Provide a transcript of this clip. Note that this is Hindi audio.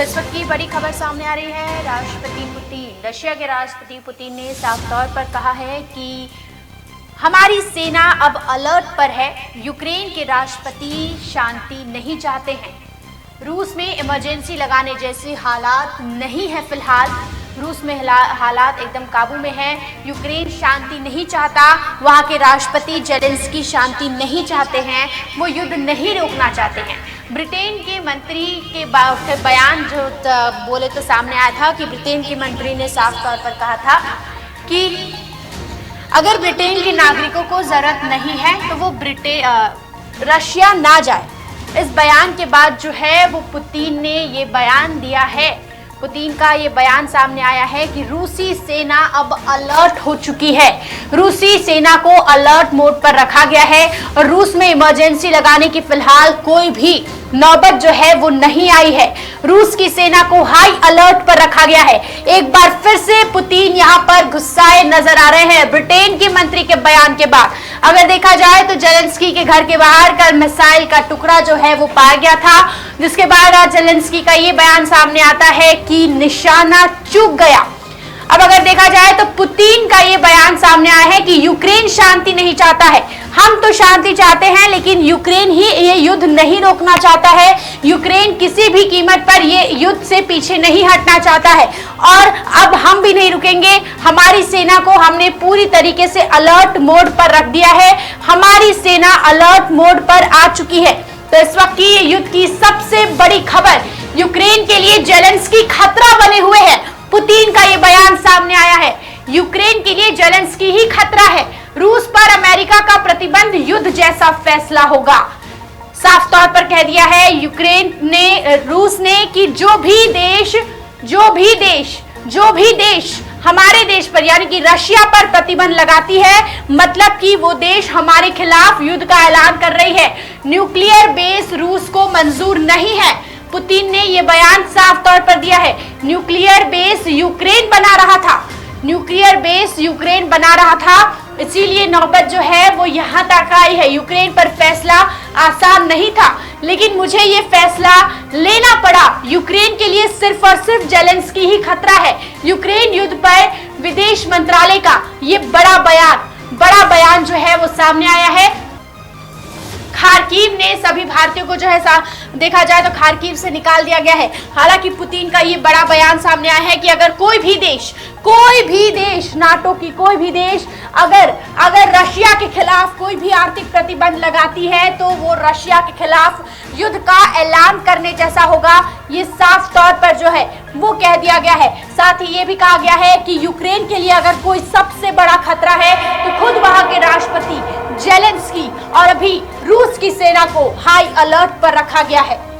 तो इस वक्त की बड़ी खबर सामने आ रही है। राष्ट्रपति पुतिन, रशिया के राष्ट्रपति पुतिन ने साफ तौर पर कहा है कि हमारी सेना अब अलर्ट पर है। यूक्रेन के राष्ट्रपति शांति नहीं चाहते हैं। रूस में इमरजेंसी लगाने जैसे हालात नहीं है फिलहाल। रूस में हालात एकदम काबू में है। यूक्रेन शांति नहीं चाहता, वहां के राष्ट्रपति जेलेंस्की शांति नहीं चाहते हैं, वो युद्ध नहीं रोकना चाहते हैं। ब्रिटेन के मंत्री के बयान जो बोले तो सामने आया था कि ब्रिटेन के मंत्री ने साफ तौर पर कहा था कि अगर ब्रिटेन के नागरिकों को जरूरत नहीं है तो वो रशिया ना जाए। इस बयान के बाद जो है वो पुतिन ने ये बयान दिया है। पुतिन का ये बयान सामने आया है कि रूसी सेना अब अलर्ट हो चुकी है। रूसी सेना को अलर्ट मोड पर रखा गया है और रूस में इमरजेंसी लगाने की फिलहाल कोई भी नौबत जो है वो नहीं आई है। रूस की सेना को हाई अलर्ट पर रखा गया है। एक बार फिर से पुतिन यहाँ पर गुस्साए नजर आ रहे हैं ब्रिटेन के मंत्री के बयान के बाद। अगर देखा जाए तो जेलेंस्की के घर के बाहर का मिसाइल का टुकड़ा जो है वो पाया गया था, जिसके बाद आज जेलेंस्की का ये बयान सामने आता है कि निशाना चूक गया। अब अगर देखा जाए तो पुतिन का ये बयान सामने आया है कि यूक्रेन शांति नहीं चाहता है। हम तो शांति चाहते हैं लेकिन यूक्रेन ही ये युद्ध नहीं रोकना चाहता है। यूक्रेन किसी भी कीमत पर ये युद्ध से पीछे नहीं हटना चाहता है और अब हम भी नहीं रुकेंगे। हमारी सेना को हमने पूरी तरीके से अलर्ट मोड पर रख दिया है। हमारी सेना अलर्ट मोड पर आ चुकी है। तो इस वक्त की युद्ध की सबसे बड़ी खबर, यूक्रेन के लिए जेलेंस्की खतरा बने हुए हैं। पुतिन का ये बयान सामने आया है। यूक्रेन के लिए जेलेंस्की ही खतरा है। रूस पर अमेरिका का प्रतिबंध युद्ध जैसा फैसला होगा। साफ तौर पर कह दिया है रूस ने कि जो भी देश हमारे देश पर यानी कि रशिया पर प्रतिबंध लगाती है, मतलब कि वो देश हमारे खिलाफ युद्ध का ऐलान कर रही है। न्यूक्लियर बेस रूस को मंजूर नहीं है। पुतिन ने ये बयान साफ तौर पर दिया है। न्यूक्लियर बेस यूक्रेन बना रहा था, इसीलिए नौबत जो है वो यहाँ तक आई है। यूक्रेन पर फैसला आसान नहीं था, लेकिन मुझे ये फैसला लेना पड़ा। यूक्रेन के लिए सिर्फ और सिर्फ जेलेंस्की ही खतरा है। यूक्रेन युद्ध पर विदेश मंत्रालय का ये बड़ा बयान जो है वो सामने आया है। खार्किव ने सभी भारतीयों को जो है देखा जाए तो खार्किव से निकाल दिया गया है। हालांकि पुतिन का ये बड़ा बयान सामने आया है कि अगर कोई भी देश नाटो की कोई भी देश अगर रशिया के खिलाफ कोई भी आर्थिक प्रतिबंध लगाती है तो वो रशिया के खिलाफ युद्ध का ऐलान करने जैसा होगा। ये साफ तौर पर जो है वो कह दिया गया है। साथ ही ये भी कहा गया है कि यूक्रेन के लिए अगर कोई सबसे बड़ा खतरा है तो खुद वहां के राष्ट्रपति जेलेंस्की और अभी रूस की सेना को हाई अलर्ट पर रखा गया है।